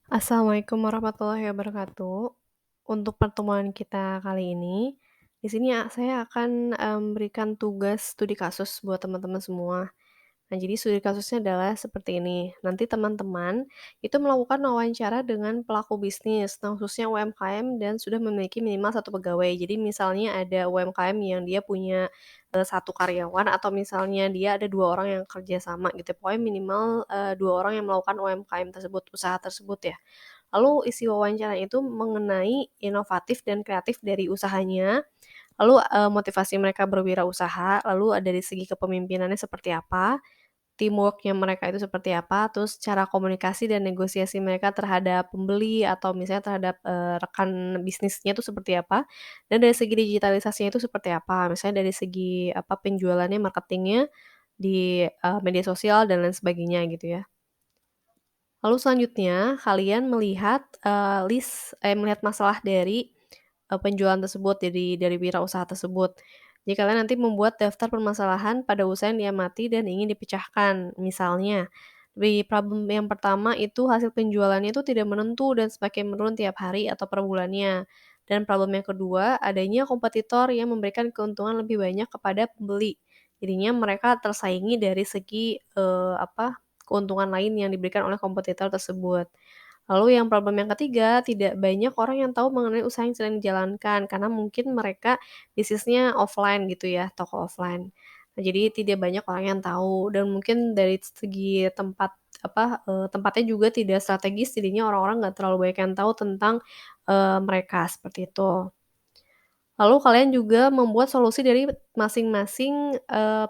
Assalamualaikum warahmatullahi wabarakatuh. Untuk pertemuan kita kali ini, di sini saya akan, berikan tugas studi kasus buat teman-teman semua. Nah, jadi studi kasusnya adalah seperti ini, nanti teman-teman itu melakukan wawancara dengan pelaku bisnis, nah khususnya UMKM dan sudah memiliki minimal satu pegawai. Jadi misalnya ada UMKM yang dia punya, 1 karyawan atau misalnya dia ada 2 orang yang kerja sama gitu, pokoknya minimal, 2 orang yang melakukan UMKM tersebut, usaha tersebut ya. Lalu isi wawancara itu mengenai inovatif dan kreatif dari usahanya, lalu, motivasi mereka berwirausaha, lalu dari segi kepemimpinannya seperti apa, teamwork-nya mereka itu seperti apa, terus cara komunikasi dan negosiasi mereka terhadap pembeli atau misalnya terhadap, rekan bisnisnya itu seperti apa, dan dari segi digitalisasinya itu seperti apa. Misalnya dari segi, penjualannya, marketingnya di, media sosial dan lain sebagainya gitu ya. Lalu selanjutnya kalian melihat, melihat masalah dari, penjualan tersebut, dari wirausaha tersebut. Jadi kalian nanti membuat daftar permasalahan pada usaha yang diamati dan ingin dipecahkan. Misalnya, di problem yang pertama itu hasil penjualannya itu tidak menentu dan semakin menurun tiap hari atau per bulannya. Dan problem yang kedua, adanya kompetitor yang memberikan keuntungan lebih banyak kepada pembeli. Jadinya mereka tersaingi dari segi, keuntungan lain yang diberikan oleh kompetitor tersebut. Lalu yang problem yang ketiga, tidak banyak orang yang tahu mengenai usaha yang sedang dijalankan, karena mungkin mereka bisnisnya offline gitu ya, toko offline. Nah, jadi tidak banyak orang yang tahu dan mungkin dari segi tempatnya juga tidak strategis, jadinya orang-orang nggak terlalu banyak yang tahu tentang, mereka, seperti itu. Lalu kalian juga membuat solusi dari masing-masing,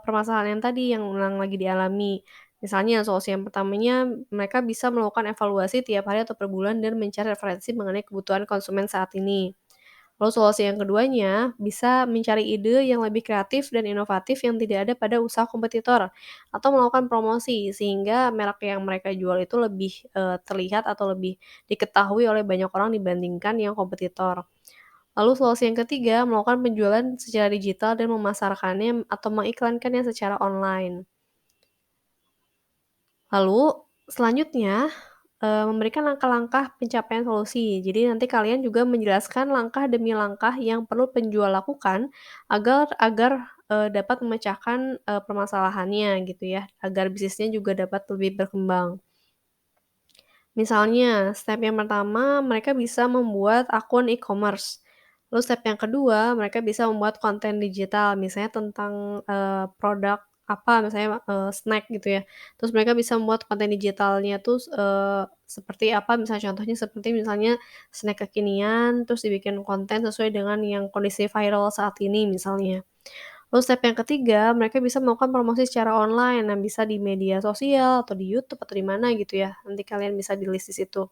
permasalahan yang tadi yang lagi dialami. Misalnya solusi yang pertamanya mereka bisa melakukan evaluasi tiap hari atau per bulan dan mencari referensi mengenai kebutuhan konsumen saat ini. Lalu solusi yang keduanya bisa mencari ide yang lebih kreatif dan inovatif yang tidak ada pada usaha kompetitor, atau melakukan promosi sehingga merek yang mereka jual itu lebih, terlihat atau lebih diketahui oleh banyak orang dibandingkan yang kompetitor. Lalu solusi yang ketiga, melakukan penjualan secara digital dan memasarkannya atau mengiklankannya secara online. Lalu selanjutnya, memberikan langkah-langkah pencapaian solusi. Jadi nanti kalian juga menjelaskan langkah demi langkah yang perlu penjual lakukan agar agar, dapat memecahkan, permasalahannya gitu ya, agar bisnisnya juga dapat lebih berkembang. Misalnya, step yang pertama, mereka bisa membuat akun e-commerce. Lalu step yang kedua, mereka bisa membuat konten digital, misalnya tentang, produk apa, misalnya, snack gitu ya. Terus mereka bisa membuat konten digitalnya tuh, seperti apa, misalnya contohnya seperti misalnya snack kekinian, terus dibikin konten sesuai dengan yang kondisi viral saat ini misalnya. Lalu step yang ketiga, mereka bisa melakukan promosi secara online. Nah, bisa di media sosial atau di YouTube atau di mana gitu ya. Nanti kalian bisa di-list di situ.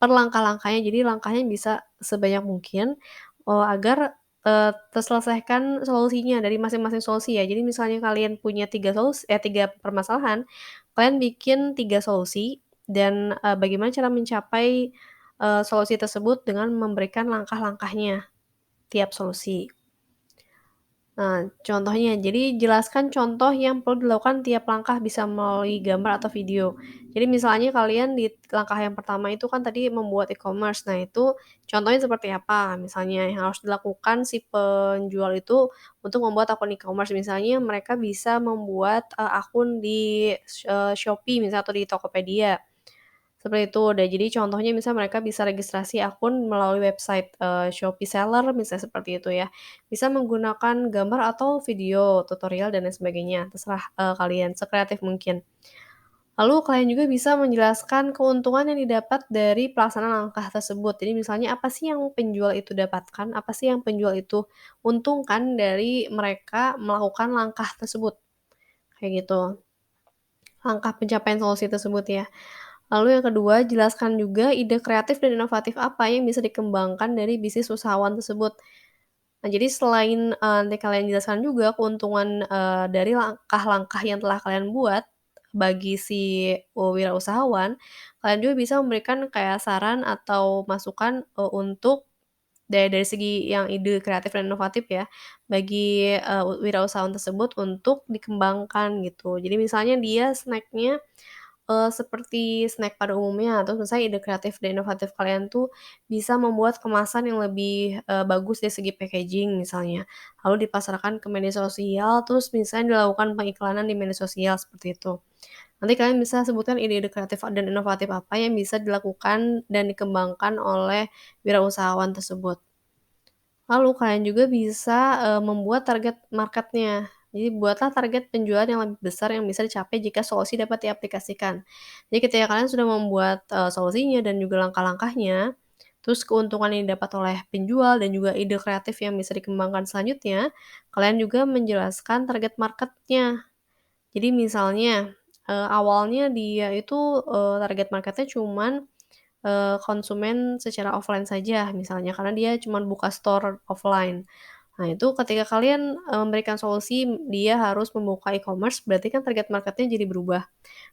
Per langkah-langkahnya, jadi langkahnya bisa sebanyak mungkin, agar, terselesaikan solusinya dari masing-masing solusi ya. Jadi misalnya kalian punya 3 permasalahan, kalian bikin 3 solusi dan, bagaimana cara mencapai, solusi tersebut dengan memberikan langkah-langkahnya tiap solusi. Nah, contohnya, jadi jelaskan contoh yang perlu dilakukan tiap langkah bisa melalui gambar atau video. Jadi misalnya kalian di langkah yang pertama itu kan tadi membuat e-commerce. Nah, itu contohnya seperti apa? Misalnya yang harus dilakukan si penjual itu untuk membuat akun e-commerce. Misalnya mereka bisa membuat, akun di Shopee misalnya atau di Tokopedia. Seperti itu, dan jadi contohnya misalnya mereka bisa registrasi akun melalui website, Shopee seller misalnya seperti itu ya. Bisa menggunakan gambar atau video tutorial dan lain sebagainya, terserah, kalian, sekreatif mungkin. Lalu kalian juga bisa menjelaskan keuntungan yang didapat dari pelaksanaan langkah tersebut. Jadi misalnya apa sih yang penjual itu dapatkan, apa sih yang penjual itu untungkan dari mereka melakukan langkah tersebut, kayak gitu. Langkah pencapaian solusi tersebut ya. Lalu yang kedua, jelaskan juga ide kreatif dan inovatif apa yang bisa dikembangkan dari bisnis usahawan tersebut. Nah, jadi selain, nanti kalian jelaskan juga keuntungan, dari langkah-langkah yang telah kalian buat bagi si, wirausahawan, kalian juga bisa memberikan kayak saran atau masukan, untuk dari segi yang ide kreatif dan inovatif ya, bagi, wirausahawan tersebut untuk dikembangkan gitu. Jadi misalnya dia snack-nya seperti snack pada umumnya, terus misalnya ide kreatif dan inovatif kalian tuh bisa membuat kemasan yang lebih, bagus dari segi packaging misalnya, lalu dipasarkan ke media sosial, terus misalnya dilakukan pengiklanan di media sosial, seperti itu. Nanti kalian bisa sebutkan ide-ide kreatif dan inovatif apa yang bisa dilakukan dan dikembangkan oleh wirausahawan tersebut. Lalu kalian juga bisa, membuat target market-nya. Jadi buatlah target penjualan yang lebih besar yang bisa dicapai jika solusi dapat diaplikasikan. Jadi ketika kalian sudah membuat, solusinya dan juga langkah-langkahnya, terus keuntungan yang didapat oleh penjual dan juga ide kreatif yang bisa dikembangkan selanjutnya, kalian juga menjelaskan target market-nya. Jadi misalnya, awalnya dia itu, target market-nya cuman konsumen secara offline saja misalnya, karena dia cuman buka store offline. Nah itu ketika kalian, memberikan solusi dia harus membuka e-commerce, berarti kan target market-nya jadi berubah.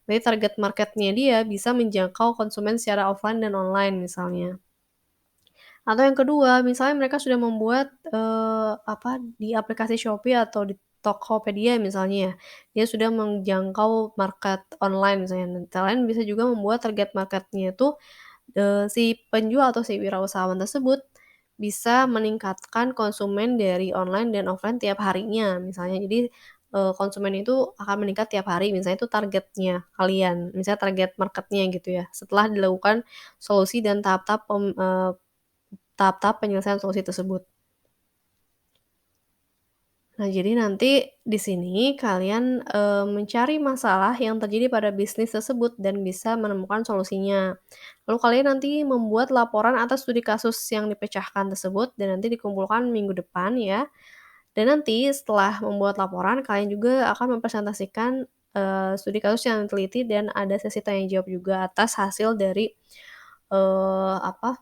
Berarti target market-nya dia bisa menjangkau konsumen secara offline dan online misalnya. Atau yang kedua, misalnya mereka sudah membuat, di aplikasi Shopee atau di Tokopedia misalnya ya, dia sudah menjangkau market online misalnya. Nah, kalian bisa juga membuat target market-nya itu si penjual atau si wirausahawan tersebut bisa meningkatkan konsumen dari online dan offline tiap harinya misalnya. Jadi, konsumen itu akan meningkat tiap hari misalnya itu targetnya kalian, misalnya target market-nya gitu ya, setelah dilakukan solusi dan tahap-tahap penyelesaian solusi tersebut. Nah, jadi nanti di sini kalian, mencari masalah yang terjadi pada bisnis tersebut dan bisa menemukan solusinya. Lalu kalian nanti membuat laporan atas studi kasus yang dipecahkan tersebut dan nanti dikumpulkan minggu depan ya. Dan nanti setelah membuat laporan kalian juga akan mempresentasikan, studi kasus yang teliti dan ada sesi tanya jawab juga atas hasil dari, eee, apa,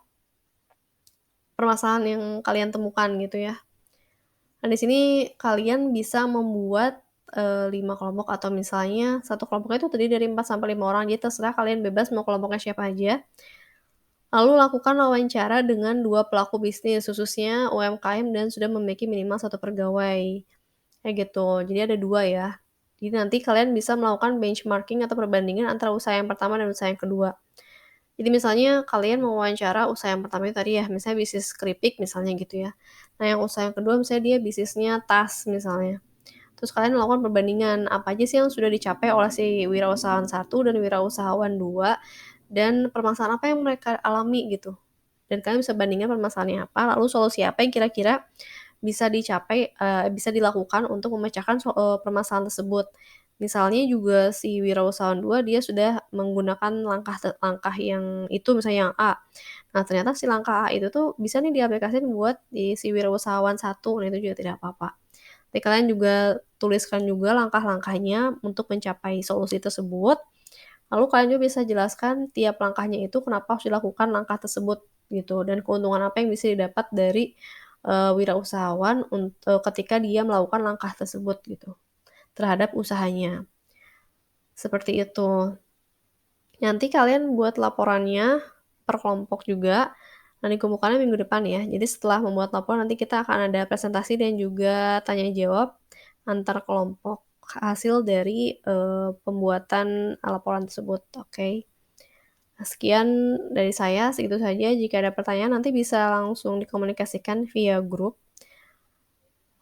permasalahan yang kalian temukan gitu ya. Nah, di sini kalian bisa membuat, 5 kelompok atau misalnya satu kelompoknya itu terdiri dari 4 sampai 5 orang, jadi terserah kalian bebas mau kelompoknya siapa aja. Lalu lakukan wawancara dengan 2 pelaku bisnis, khususnya UMKM dan sudah memiliki minimal 1 pegawai, kayak gitu. Jadi ada 2 ya. Jadi nanti kalian bisa melakukan benchmarking atau perbandingan antara usaha yang pertama dan usaha yang kedua. Jadi misalnya kalian mewawancara usaha yang pertama itu tadi ya, misalnya bisnis keripik misalnya gitu ya. Nah yang usaha yang kedua misalnya dia bisnisnya tas misalnya. Terus kalian melakukan perbandingan, apa aja sih yang sudah dicapai oleh si wirausahawan satu dan wirausahawan 2 dan permasalahan apa yang mereka alami gitu. Dan kalian bisa bandingkan permasalahannya apa, lalu solusi apa yang kira-kira bisa dicapai, bisa dilakukan untuk memecahkan permasalahan tersebut. Misalnya juga si wirausahawan 2 dia sudah menggunakan langkah yang itu misalnya yang A. Nah ternyata si langkah A itu tuh bisa nih diaplikasikan buat di si wirausahawan satu, nah itu juga tidak apa-apa. Jadi kalian juga tuliskan juga langkah-langkahnya untuk mencapai solusi tersebut, lalu kalian juga bisa jelaskan tiap langkahnya itu kenapa harus dilakukan langkah tersebut gitu, dan keuntungan apa yang bisa didapat dari, wirausahawan ketika dia melakukan langkah tersebut gitu, terhadap usahanya, seperti itu. Nanti kalian buat laporannya per kelompok juga, dan dikumpulkannya minggu depan ya. Jadi setelah membuat laporan nanti kita akan ada presentasi dan juga tanya jawab antar kelompok hasil dari, pembuatan laporan tersebut, oke. Nah, sekian dari saya, segitu saja. Jika ada pertanyaan nanti bisa langsung dikomunikasikan via grup.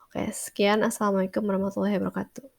Oke, sekian. Assalamualaikum warahmatullahi wabarakatuh.